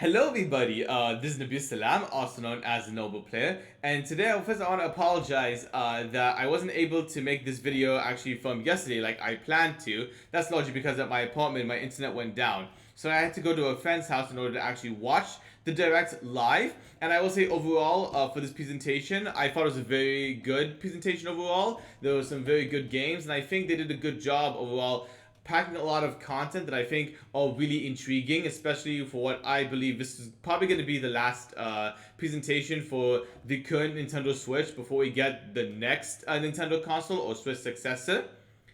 Hello everybody, this is Nabil Salam, also known as the Noble Player, and today first I want to apologize that I wasn't able to make this video actually from yesterday like I planned to. That's largely because at my apartment my internet went down, so I had to go to a friend's house in order to actually watch the direct live. And I will say overall for this presentation, I thought it was a very good presentation overall. There were some very good games, and I think they did a good job overall packing a lot of content that I think are really intriguing, especially for what I believe this is probably going to be the last presentation for the current Nintendo Switch before we get the next Nintendo console or Switch successor.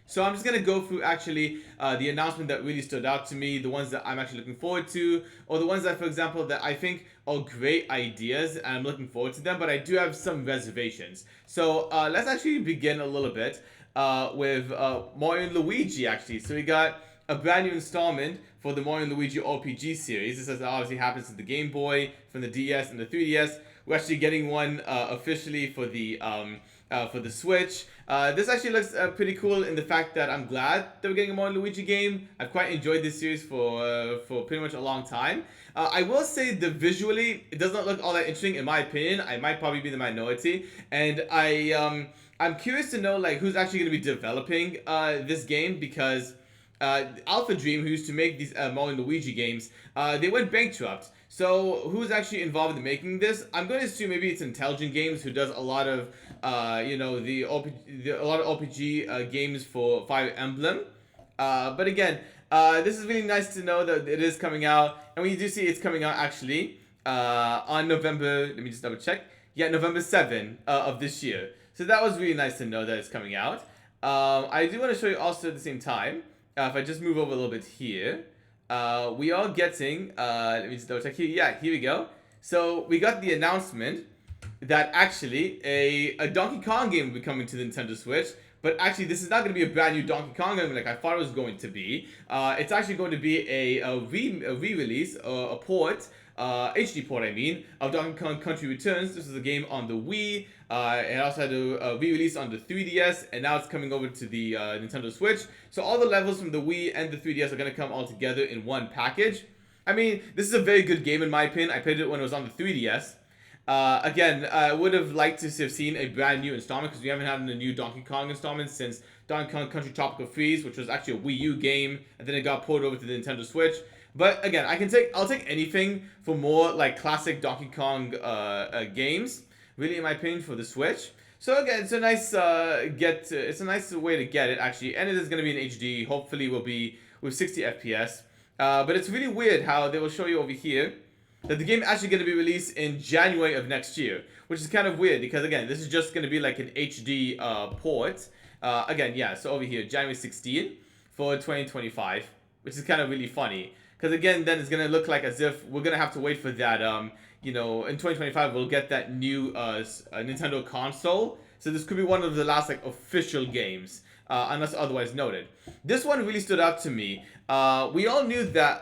So I'm just going to go through actually the announcement that really stood out to me, the ones that I'm actually looking forward to, or the ones that, for example, that I think are great ideas and I'm looking forward to them, but I do have some reservations. So let's actually begin a little bit with Mario and Luigi actually. So we got a brand new installment for the Mario and Luigi RPG series. This obviously happens to the Game Boy, from the DS and the 3DS. We're actually getting one officially for the Switch. This actually looks pretty cool in the fact that I'm glad that we're getting a Mario and Luigi game. I've quite enjoyed this series for pretty much a long time. I will say that visually it does not look all that interesting in my opinion. I might probably be the minority, and I'm curious to know like who's actually going to be developing this game, because Alpha Dream, who used to make these Mario and Luigi games, they went bankrupt. So who's actually involved in making this? I'm going to assume maybe it's Intelligent Games, who does a lot of a lot of RPG games for Fire Emblem. But again, this is really nice to know that it is coming out, and we do see it's coming out actually on November. Let me just double check. Yeah, November 7 of this year. So that was really nice to know that it's coming out. I do want to show you also at the same time, if I just move over a little bit here, we are getting, let me just double check here. Yeah, here we go. So we got the announcement that actually a Donkey Kong game will be coming to the Nintendo Switch. But actually, this is not going to be a brand new Donkey Kong game like I thought it was going to be. It's actually going to be a re-release, a port, HD port, I mean, of Donkey Kong Country Returns. This is a game on the Wii. It also had a re-release on the 3DS, and now it's coming over to the Nintendo Switch. So all the levels from the Wii and the 3DS are going to come all together in one package. I mean, this is a very good game in my opinion. I played it when it was on the 3DS. Again, I would have liked to have seen a brand new installment, because we haven't had a new Donkey Kong installment since Donkey Kong Country Tropical Freeze, which was actually a Wii U game, and then it got ported over to the Nintendo Switch. But again, I'll take anything for more like classic Donkey Kong games, really in my opinion, for the Switch. So again, it's a nice it's a nice way to get it actually, and it is going to be in HD. Hopefully, will be with 60 FPS. But it's really weird how they will show you over here that the game is actually going to be released in January of next year, which is kind of weird because again, this is just going to be like an HD port. Again, yeah, so over here, January 16 for 2025, which is kind of really funny because again, then it's going to look like as if we're going to have to wait for that. In 2025 we'll get that new Nintendo console. So this could be one of the last like official games, unless otherwise noted. This one really stood out to me. We all knew that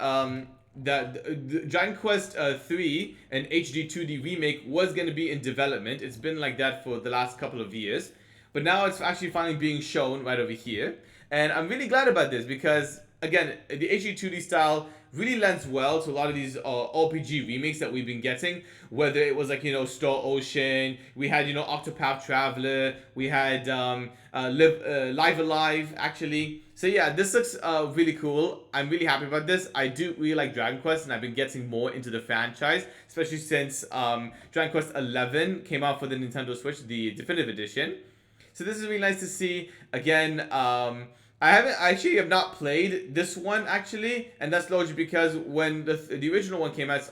Dragon Quest 3, an HD 2D remake, was going to be in development. It's been like that for the last couple of years. But now it's actually finally being shown right over here. And I'm really glad about this because, again, the HD 2D style really lends well to a lot of these RPG remakes that we've been getting. Whether it was like, Star Ocean, we had, Octopath Traveler, we had Live Alive, actually. So yeah, this looks really cool. I'm really happy about this. I do really like Dragon Quest, and I've been getting more into the franchise, especially since Dragon Quest 11 came out for the Nintendo Switch, the Definitive Edition. So this is really nice to see. Again, I have not played this one actually, and that's largely because when the original one came out,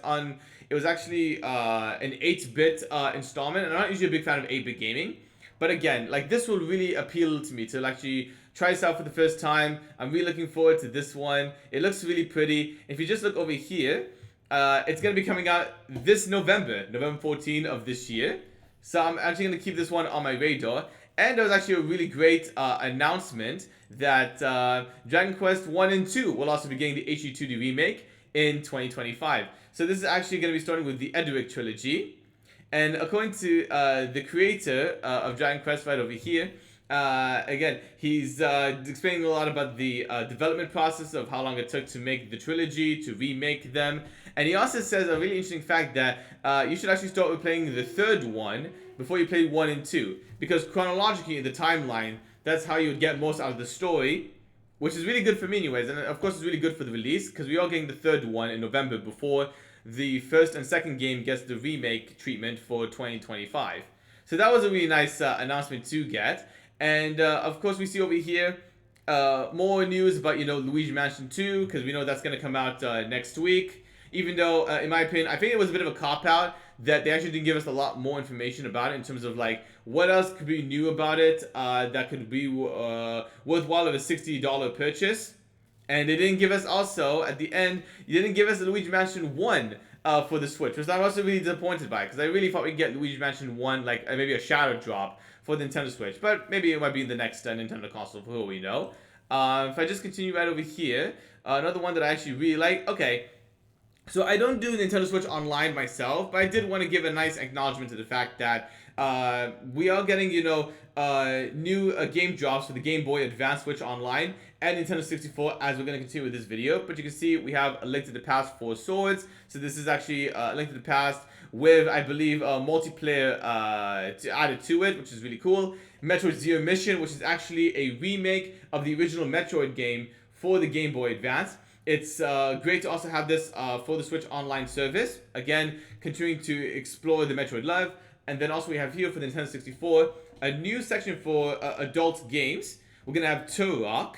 it was actually an 8-bit installment, and I'm not usually a big fan of 8-bit gaming. But again, like this will really appeal to me to actually try this out for the first time. I'm really looking forward to this one. It looks really pretty. If you just look over here, it's going to be coming out this November 14 of this year. So I'm actually going to keep this one on my radar. And there was actually a really great announcement that Dragon Quest 1 and 2 will also be getting the HD 2D remake in 2025. So this is actually going to be starting with the Edric trilogy. And according to the creator of Dragon Quest right over here, Again, he's explaining a lot about the development process of how long it took to make the trilogy, to remake them. And he also says a really interesting fact that you should actually start with playing the third one before you play 1 and 2. Because chronologically in the timeline, that's how you would get most out of the story. Which is really good for me anyways. And of course it's really good for the release. Because we are getting the third one in November before the first and second game gets the remake treatment for 2025. So that was a really nice announcement to get. And of course we see over here more news about, Luigi Mansion 2, because we know that's going to come out next week. Even though, in my opinion, I think it was a bit of a cop-out that they actually didn't give us a lot more information about it in terms of, like, what else could be new about it that could be worthwhile of a $60 purchase. And they didn't give us also, at the end, you didn't give us Luigi Mansion 1 for the Switch, which I'm also really disappointed by, because I really thought we'd get Luigi Mansion 1, like maybe a shadow drop for the Nintendo Switch, but maybe it might be in the next Nintendo console, for who we know. If I just continue right over here, another one that I actually really like, okay, so I don't do Nintendo Switch Online myself, but I did want to give a nice acknowledgement to the fact that we are getting, new game drops for the Game Boy Advance Switch Online and Nintendo 64 as we're going to continue with this video. But you can see we have A Link to the Past 4 Swords. So this is actually A Link to the Past with, I believe, multiplayer added to it, which is really cool. Metroid Zero Mission, which is actually a remake of the original Metroid game for the Game Boy Advance. It's great to also have this for the Switch Online service. Again, continuing to explore the Metroid love. And then also we have here for the Nintendo 64, a new section for adult games. We're going to have Turok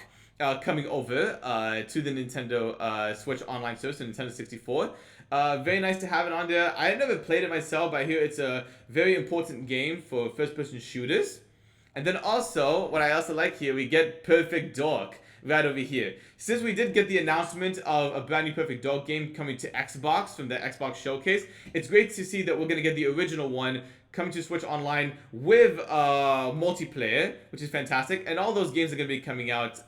coming over to the Nintendo Switch Online service, the Nintendo 64. Very nice to have it on there. I never played it myself, but I hear it's a very important game for first-person shooters. And then also, what I also like here, we get Perfect Dark right over here. Since we did get the announcement of a brand new Perfect Dark game coming to Xbox from the Xbox Showcase, it's great to see that we're going to get the original one coming to Switch Online with multiplayer, which is fantastic. And all those games are going to be coming out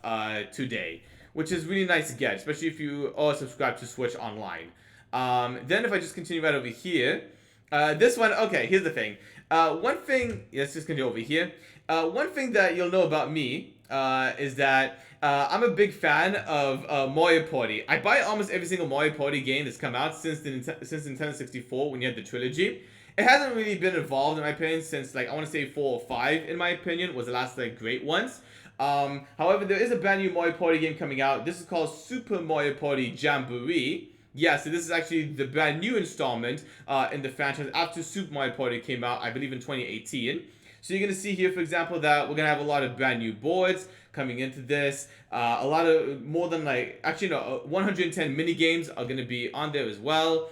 today, which is really nice to get, especially if you are subscribed to Switch Online. Then if I just continue right over here, this one, okay, here's the thing. One thing, let's just continue over here. One thing that you'll know about me is that I'm a big fan of Mario Party. I buy almost every single Mario Party game that's come out since Nintendo 64 when you had the trilogy. It hasn't really been evolved in my opinion since, like, I want to say 4 or 5 in my opinion was the last, like, great ones. However, there is a brand new Mario Party game coming out. This is called Super Mario Party Jamboree. Yeah, so this is actually the brand new installment in the franchise after Super Mario Party came out, I believe in 2018. So you're going to see here, for example, that we're going to have a lot of brand new boards coming into this. A lot of, more than like, actually no, 110 mini games are going to be on there as well.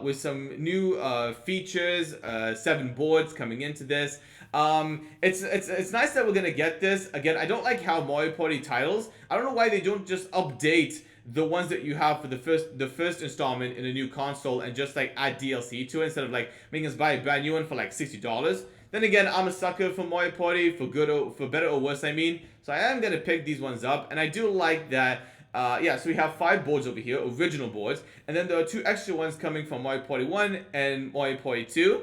With some new features, 7 boards coming into this. It's nice that we're going to get this. Again, I don't like how Mario Party titles, I don't know why they don't just update the ones that you have for the first installment in a new console and just like add DLC to it instead of like making us buy a brand new one for like $60. Then again, I'm a sucker for Mario Party, for better or worse, I mean. So I am going to pick these ones up. And I do like that, yeah, so we have 5 boards over here, original boards. And then there are 2 extra ones coming from Mario Party 1 and Mario Party 2.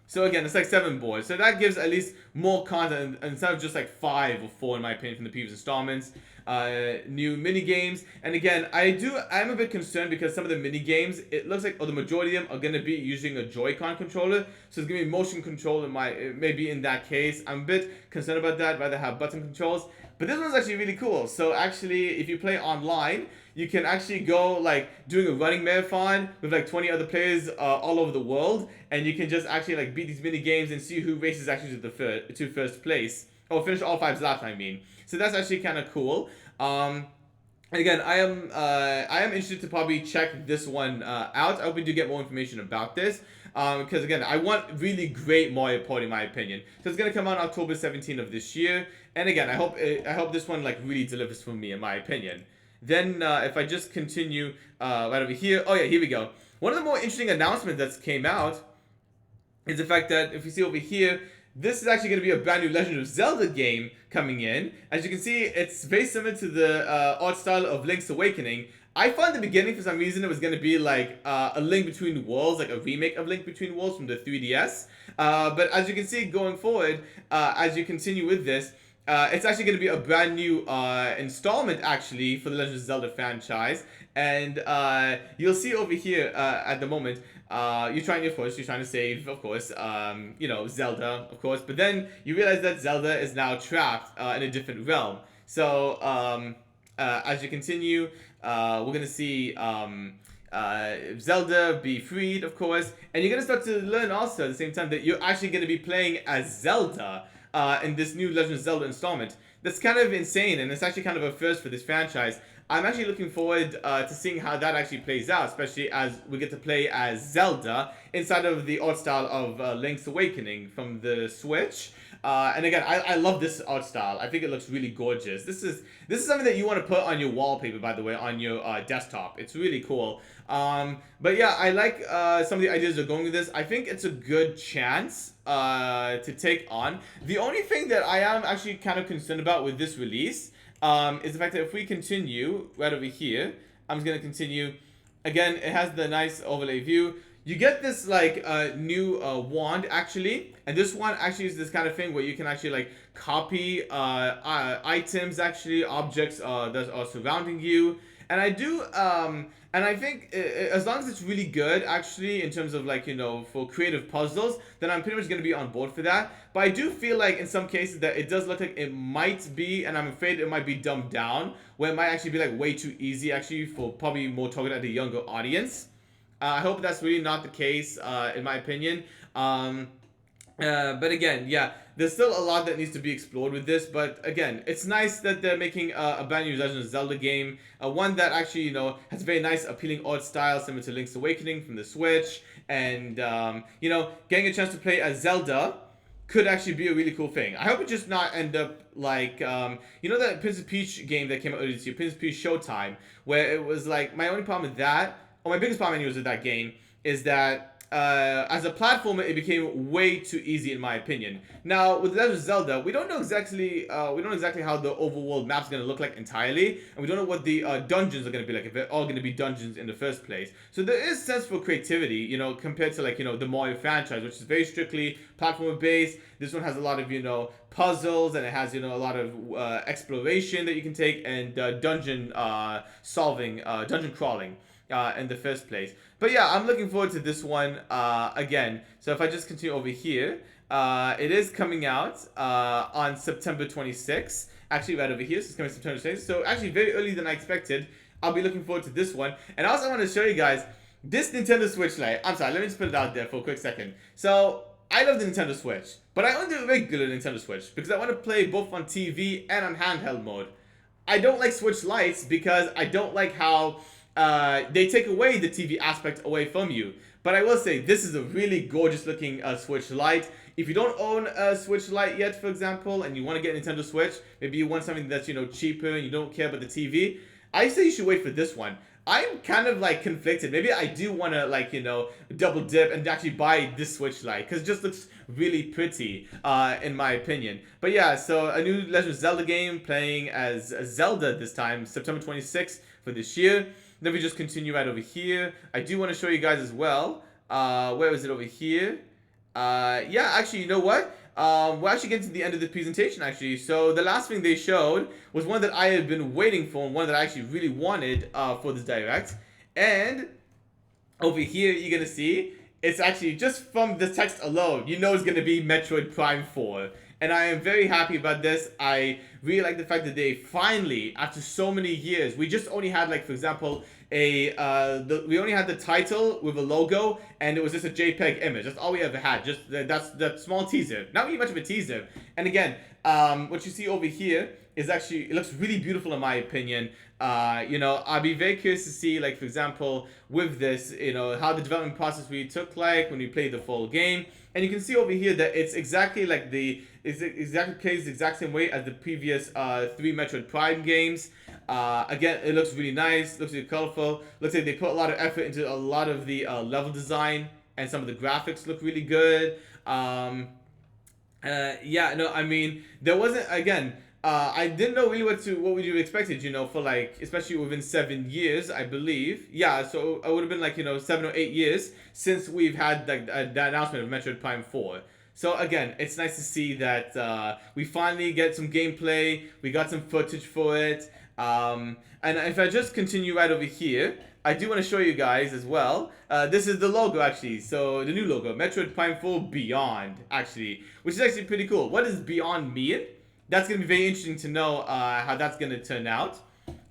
So again, it's like 7 boards. So that gives at least more content instead of just like 5 or 4 in my opinion from the previous installments. New mini games, and again, I'm a bit concerned because some of the mini games, it looks like, or the majority of them are going to be using a Joy-Con controller, so it's going to be motion control maybe in that case. I'm a bit concerned about that, rather have button controls. But this one's actually really cool. So actually, if you play online, you can actually go like doing a running marathon with like 20 other players all over the world, and you can just actually like beat these mini games and see who races actually to first place, or finish all 5 laps, I mean. So that's actually kind of cool. And again, I am interested to probably check this one out. I hope we do get more information about this. Because again, I want really great Mario Party in my opinion. So it's gonna come out October 17th of this year. And again, I hope this one like really delivers for me in my opinion. Then if I just continue right over here. Oh yeah, here we go. One of the more interesting announcements that came out is the fact that if you see over here, this is actually going to be a brand new Legend of Zelda game coming in. As you can see, it's very similar to the art style of Link's Awakening. I thought in the beginning, for some reason, it was going to be like a Link Between Worlds, like a remake of Link Between Worlds from the 3DS. But as you can see, going forward, as you continue with this, it's actually going to be a brand new installment actually for the Legend of Zelda franchise. And you'll see over here at the moment, you're trying to save, of course, Zelda, of course. But then you realize that Zelda is now trapped in a different realm. So as you continue, we're going to see Zelda be freed, of course. And you're going to start to learn also at the same time that you're actually going to be playing as Zelda in this new Legend of Zelda installment. That's kind of insane, and it's actually kind of a first for this franchise. I'm actually looking forward to seeing how that actually plays out, especially as we get to play as Zelda inside of the art style of Link's Awakening from the Switch. And again, I love this art style. I think it looks really gorgeous. This is something that you want to put on your wallpaper, by the way, on your desktop. It's really cool. But yeah, I like some of the ideas they're going with this. I think it's a good chance to take on. The only thing that I am actually kind of concerned about with this release is the fact that if we continue right over here, I'm just going to continue. Again, it has the nice overlay view. You get this like new wand actually, and this one actually is this kind of thing where you can actually like copy items, actually objects that are surrounding you. And I do and I think as long as it's really good actually in terms of like, you know, for creative puzzles, then I'm pretty much going to be on board for that. But I do feel like in some cases that it does look like it might be, and I'm afraid it might be dumbed down, where it might actually be like way too easy actually for probably more targeted at a younger audience. I hope that's really not the case, in my opinion. But again, yeah, there's still a lot that needs to be explored with this. But again, it's nice that they're making a brand new Legend of Zelda game. One that actually, you know, has a very nice, appealing art style, similar to Link's Awakening from the Switch. And, you know, getting a chance to play as Zelda could actually be a really cool thing. I hope it just not end up like, you know that Princess Peach game that came out earlier this year, Princess Peach Showtime, where it was like, my only problem with that, or my biggest problem anyways with that game, is that as a platformer, it became way too easy in my opinion. Now with Legend of Zelda, we don't know exactly how the overworld map's gonna look like entirely, and we don't know what the dungeons are gonna be like, if they're all gonna be dungeons in the first place. So there is sense for creativity, you know, compared to like, you know, the Mario franchise, which is very strictly platformer based. This one has a lot of, you know, puzzles, and it has, you know, a lot of exploration that you can take, and dungeon solving, dungeon crawling in the first place. But yeah, I'm looking forward to this one again. So if I just continue over here, it is coming out on September 26th. Actually, right over here, so it's coming September 26th. So actually, very early than I expected. I'll be looking forward to this one. And also, I want to show you guys this Nintendo Switch Lite. I'm sorry, let me just put it out there for a quick second. So I love the Nintendo Switch, but I only do regular Nintendo Switch because I want to play both on TV and on handheld mode. I don't like Switch Lites because I don't like how they take away the TV aspect away from you. But I will say, this is a really gorgeous looking Switch Lite. If you don't own a Switch Lite yet, for example, and you want to get a Nintendo Switch, maybe you want something that's, you know, cheaper and you don't care about the TV, I say you should wait for this one. I'm kind of like conflicted. Maybe I do want to, like, you know, double dip and actually buy this Switch Lite because it just looks really pretty in my opinion. But yeah, so a new Legend of Zelda game playing as Zelda this time, September 26th for this year. Then we just continue right over here. I do want to show you guys as well. Where is it over here? Yeah, actually, you know what? We're actually getting to the end of the presentation, actually. So the last thing they showed was one that I had been waiting for, and one that I actually really wanted for this Direct. And over here, you're going to see, it's actually, just from the text alone, you know it's going to be Metroid Prime 4. And I am very happy about this. I really like the fact that they finally, after so many years, we just only had, like, for example, we only had the title with a logo, and it was just a JPEG image. That's all we ever had. Just that's that small teaser. Not really much of a teaser. And again, what you see over here is actually, it looks really beautiful in my opinion. You know, I'd be very curious to see, like, for example, with this, you know, how the development process really took like when we played the full game. And you can see over here that it's exactly like plays the exact same way as the previous 3 Metroid Prime games. Again, it looks really nice, looks really colorful. Looks like they put a lot of effort into a lot of the level design, and some of the graphics look really good. Yeah, no, I mean, there wasn't, again, I didn't know really what would you expected, you know, for like, especially within 7 years, I believe. Yeah, so it would have been like, you know, 7 or 8 years since we've had like the announcement of Metroid Prime 4. So again, it's nice to see that we finally get some gameplay. We got some footage for it. And if I just continue right over here, I do want to show you guys as well. This is the logo actually. So the new logo, Metroid Prime 4 Beyond actually, which is actually pretty cool. What does Beyond mean? That's gonna be very interesting to know how that's gonna turn out.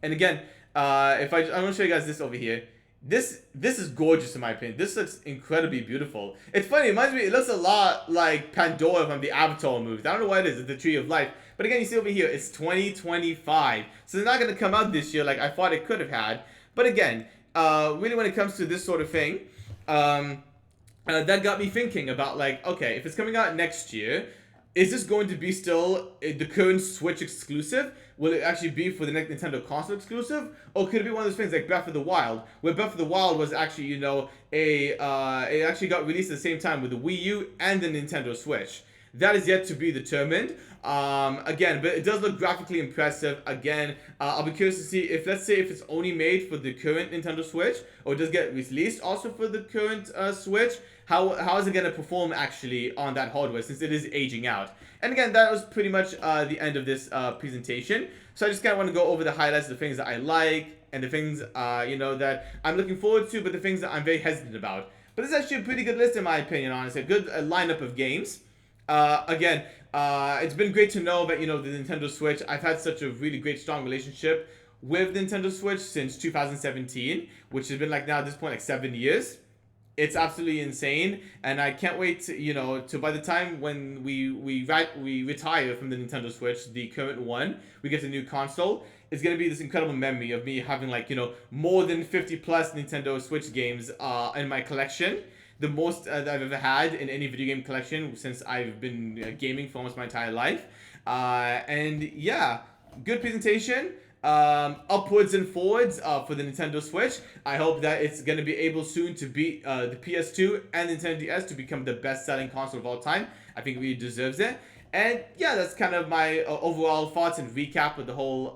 And again, I'm gonna show you guys this over here. This is gorgeous in my opinion. This looks incredibly beautiful. It's funny, it looks a lot like Pandora from the Avatar movies. I don't know what it is, it's the Tree of Life. But again, you see over here, it's 2025. So it's not gonna come out this year like I thought it could have had. But again, really when it comes to this sort of thing, that got me thinking about like, okay, if it's coming out next year, is this going to be still the current Switch exclusive? Will it actually be for the next Nintendo console exclusive? Or could it be one of those things like Breath of the Wild, where Breath of the Wild was actually, you know, it actually got released at the same time with the Wii U and the Nintendo Switch? That is yet to be determined. Again, but it does look graphically impressive. Again, I'll be curious to see if, let's say, if it's only made for the current Nintendo Switch, or it does get released also for the current Switch. How is it going to perform actually on that hardware since it is aging out? And again, that was pretty much the end of this presentation. So I just kind of want to go over the highlights, the things that I like, and the things, you know, that I'm looking forward to, but the things that I'm very hesitant about. But this is actually a pretty good list in my opinion, honestly. A good lineup of games. Again, it's been great to know that, you know, the Nintendo Switch, I've had such a really great, strong relationship with Nintendo Switch since 2017, which has been like now at this point like 7 years. It's absolutely insane, and I can't wait to, you know, to by the time when we retire from the Nintendo Switch, the current one, we get a new console. It's gonna be this incredible memory of me having like, you know, more than 50 plus Nintendo Switch games in my collection. The most that I've ever had in any video game collection since I've been gaming for almost my entire life. And yeah, good presentation. Upwards and forwards for the Nintendo Switch. I hope that it's going to be able soon to beat the PS2 and Nintendo DS to become the best-selling console of all time. I think it really deserves it. And yeah, that's kind of my overall thoughts and recap of the whole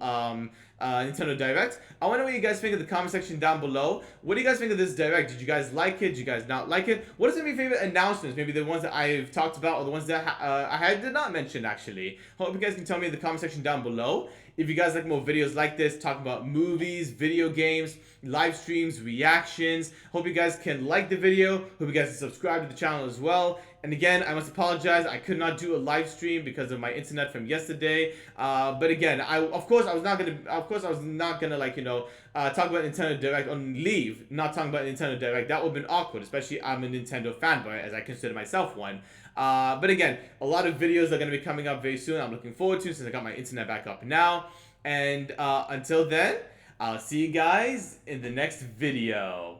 Nintendo Direct. I wonder what you guys think in the comment section down below. What do you guys think of this Direct? Did you guys like it? Did you guys not like it? What are some of your favorite announcements? Maybe the ones that I've talked about or the ones that I did not mention actually. Hope you guys can tell me in the comment section down below. If you guys like more videos like this, talking about movies, video games, live streams, reactions, hope you guys can like the video. Hope you guys can subscribe to the channel as well. And again, I must apologize. I could not do a live stream because of my internet from yesterday. But again, of course I was not gonna like, you know, talk about Nintendo Direct on leave. Not talking about Nintendo Direct. That would have been awkward, especially I'm a Nintendo fanboy, as I consider myself one. But again, a lot of videos are going to be coming up very soon. I'm looking forward to since I got my internet back up now. And until then, I'll see you guys in the next video.